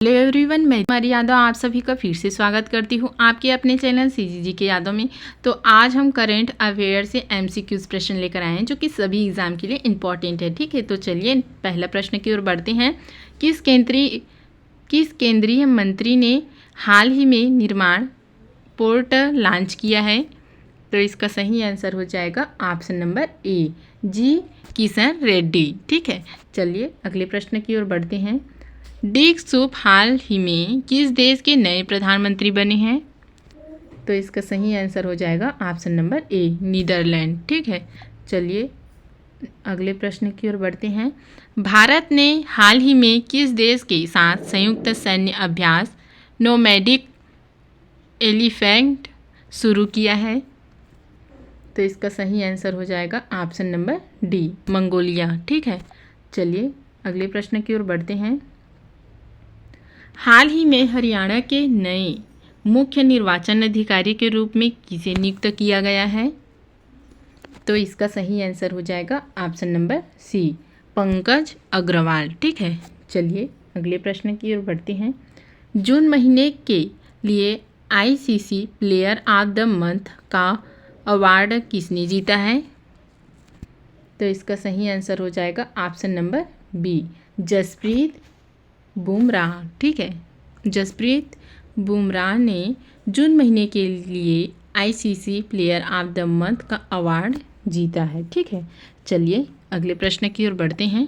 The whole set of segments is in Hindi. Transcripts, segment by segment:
हेलो एवरीवन, मैं कुमारी यादव आप सभी का फिर से स्वागत करती हूँ आपके अपने चैनल सीजीजी के यादव में। तो आज हम करंट अफेयर से एमसीक्यूज प्रश्न लेकर आए हैं जो कि सभी एग्जाम के लिए इम्पॉर्टेंट है। ठीक है, तो चलिए पहला प्रश्न की ओर बढ़ते हैं। किस केंद्रीय मंत्री ने हाल ही में निर्माण पोर्ट लॉन्च किया है? तो इसका सही आंसर हो जाएगा ऑप्शन नंबर ए, जी किशन रेड्डी। ठीक है, चलिए अगले प्रश्न की ओर बढ़ते हैं। डिक सूप हाल ही में किस देश के नए प्रधानमंत्री बने हैं? तो इसका सही आंसर हो जाएगा ऑप्शन नंबर ए, नीदरलैंड। ठीक है, चलिए अगले प्रश्न की ओर बढ़ते हैं। भारत ने हाल ही में किस देश के साथ संयुक्त सैन्य अभ्यास नोमैडिक एलिफेंट शुरू किया है? तो इसका सही आंसर हो जाएगा ऑप्शन नंबर डी, मंगोलिया। ठीक है, चलिए अगले प्रश्न की ओर बढ़ते हैं। हाल ही में हरियाणा के नए मुख्य निर्वाचन अधिकारी के रूप में किसे नियुक्त किया गया है? तो इसका सही आंसर हो जाएगा option number C, Pankaj Agarwal. ठीक है, चलिए अगले प्रश्न की ओर बढ़ते हैं। जून महीने के लिए ICC player of the month का अवार्ड किसने जीता है? तो इसका सही आंसर हो जाएगा option number B, Jasprit Bumrah. ठीक है, जसप्रीत बुमराह ने जून महीने के लिए ICC player of the month का अवार्ड जीता है। ठीक है, चलिए अगले प्रश्न की ओर बढ़ते हैं।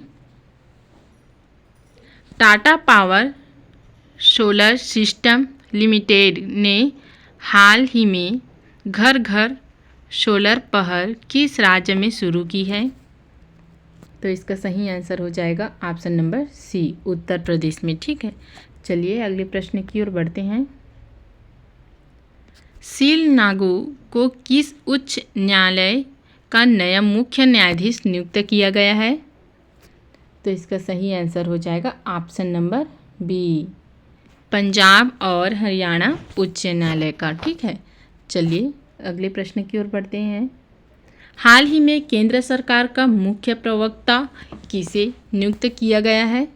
Tata power solar system limited ने हाल ही में घर घर सोलर पहल किस राज्य में शुरू की है? तो इसका सही आंसर हो जाएगा ऑप्शन नंबर सी, उत्तर प्रदेश में। ठीक है, चलिए अगले प्रश्न की ओर बढ़ते हैं। सील नागू को किस उच्च न्यायालय का नया मुख्य न्यायाधीश नियुक्त किया गया है? तो इसका सही आंसर हो जाएगा ऑप्शन नंबर बी, पंजाब और हरियाणा उच्च न्यायालय का। ठीक है, चलिए अगले प्रश्न की ओर बढ़ते हैं। हाल ही में केंद्र सरकार का मुख्य प्रवक्ता किसे नियुक्त किया गया है?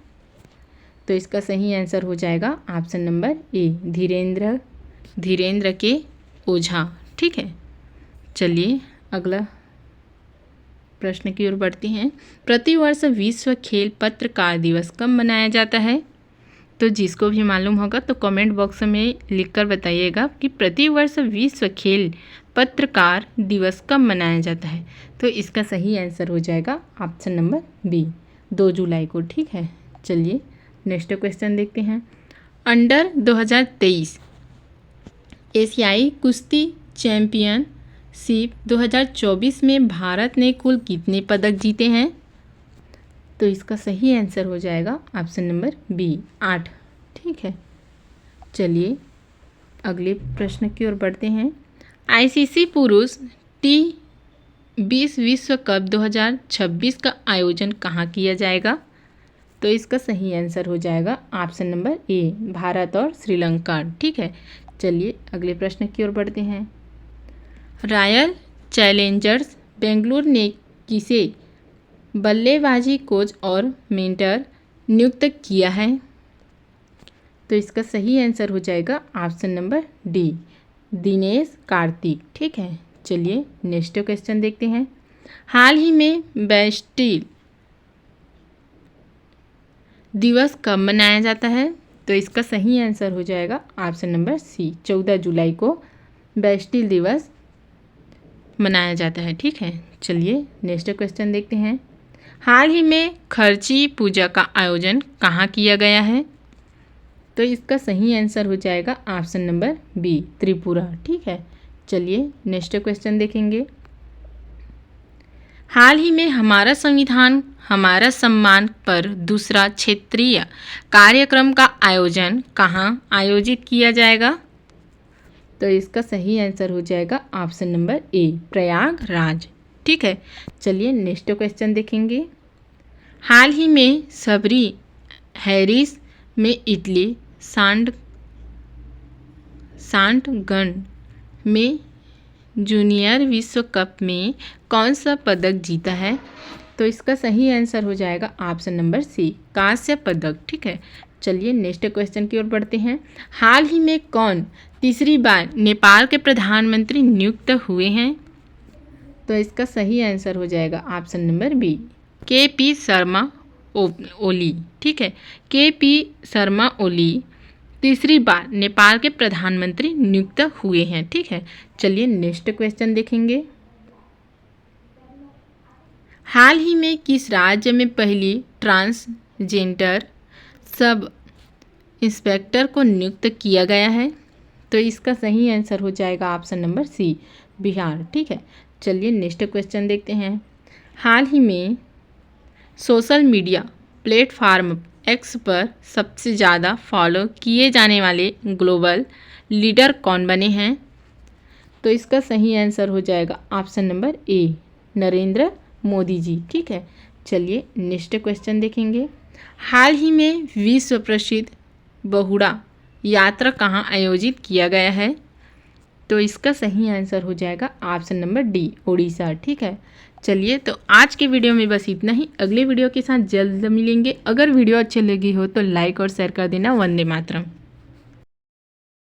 तो इसका सही आंसर हो जाएगा ऑप्शन नंबर ए, धीरेन्द्र के ओझा। ठीक है, चलिए अगला प्रश्न की ओर बढ़ते हैं। प्रतिवर्ष विश्व खेल पत्रकार दिवस कब मनाया जाता है? तो जिसको भी मालूम होगा तो कमेंट बॉक्स में लिखकर बताइएगा कि प्रतिवर्ष विश्व खेल पत्रकार दिवस कब मनाया जाता है। तो इसका सही आंसर हो जाएगा ऑप्शन नंबर बी, 2 जुलाई को। ठीक है, चलिए नेक्स्ट क्वेश्चन देखते हैं। अंडर 2023 एशियाई कुश्ती चैंपियनशिप 2024 में भारत ने कुल कितने पदक जीते हैं? तो इसका सही आंसर हो जाएगा ऑप्शन नंबर बी, 8। ठीक है, चलिए अगले प्रश्न की ओर बढ़ते हैं। आईसीसी पुरुष T20 विश्व कप 2026 का आयोजन कहाँ किया जाएगा? तो इसका सही आंसर हो जाएगा ऑप्शन नंबर ए, भारत और श्रीलंका। ठीक है, चलिए अगले प्रश्न की ओर बढ़ते हैं। रॉयल चैलेंजर्स बेंगलुरु ने किसे बल्लेबाजी कोच और मेंटर नियुक्त किया है? तो इसका सही आंसर हो जाएगा option number D, Dinesh Karthik. ठीक है, चलिए नेक्स्ट क्वेश्चन देखते हैं। हाल ही में बेस्टिल दिवस कब मनाया जाता है? तो इसका सही आंसर हो जाएगा ऑप्शन नंबर सी, 14 जुलाई को बेस्टिल दिवस मनाया जाता है। ठीक है, चलिए नेक्स्ट क्वेश्चन देखते हैं। हाल ही में खर्ची पूजा का आयोजन कहाँ किया गया है? तो इसका सही आंसर हो जाएगा ऑप्शन नंबर बी, त्रिपुरा। ठीक है, चलिए नेक्स्ट क्वेश्चन देखेंगे। हाल ही में हमारा संविधान हमारा सम्मान पर दूसरा क्षेत्रीय कार्यक्रम का आयोजन कहाँ आयोजित किया जाएगा? तो इसका सही आंसर हो जाएगा ऑप्शन नंबर ए, प्रयागराज। ठीक है, चलिए नेक्स्ट क्वेश्चन देखेंगे। हाल ही में सबरी हैरिस में इटली सांडगन में जूनियर विश्व कप में कौन सा पदक जीता है? तो इसका सही आंसर हो जाएगा ऑप्शन नंबर सी, कांस्य पदक। ठीक है, चलिए नेक्स्ट क्वेश्चन की ओर बढ़ते हैं। हाल ही में कौन तीसरी बार नेपाल के प्रधानमंत्री नियुक्त हुए हैं? तो इसका सही आंसर हो जाएगा option number B, K P. Sharma Oli. ठीक है, के.पी. शर्मा ओली तीसरी बार नेपाल के प्रधानमंत्री नियुक्त हुए हैं। ठीक है, चलिए नेक्स्ट क्वेश्चन देखेंगे। हाल ही में किस राज्य में पहली ट्रांसजेंडर सब इंस्पेक्टर को नियुक्त किया गया है? तो इसका सही आंसर हो जाएगा ऑप्शन नंबर सी, बिहार। ठीक है, चलिए नेक्स्ट क्वेश्चन देखते हैं। हाल ही में सोशल मीडिया प्लेटफार्म एक्स पर सबसे ज़्यादा फॉलो किए जाने वाले ग्लोबल लीडर कौन बने हैं? तो इसका सही आंसर हो जाएगा option number A, Narendra Modi ji. ठीक है, चलिए नेक्स्ट क्वेश्चन देखेंगे। हाल ही में विश्व प्रसिद्ध बहुड़ा यात्रा कहाँ आयोजित किया गया है? तो इसका सही आंसर हो जाएगा ऑप्शन नंबर डी, उड़ीसा। ठीक है, चलिए तो आज के वीडियो में बस इतना ही। अगले वीडियो के साथ जल्द मिलेंगे। अगर वीडियो अच्छी लगी हो तो लाइक और शेयर कर देना। वंदे मातरम।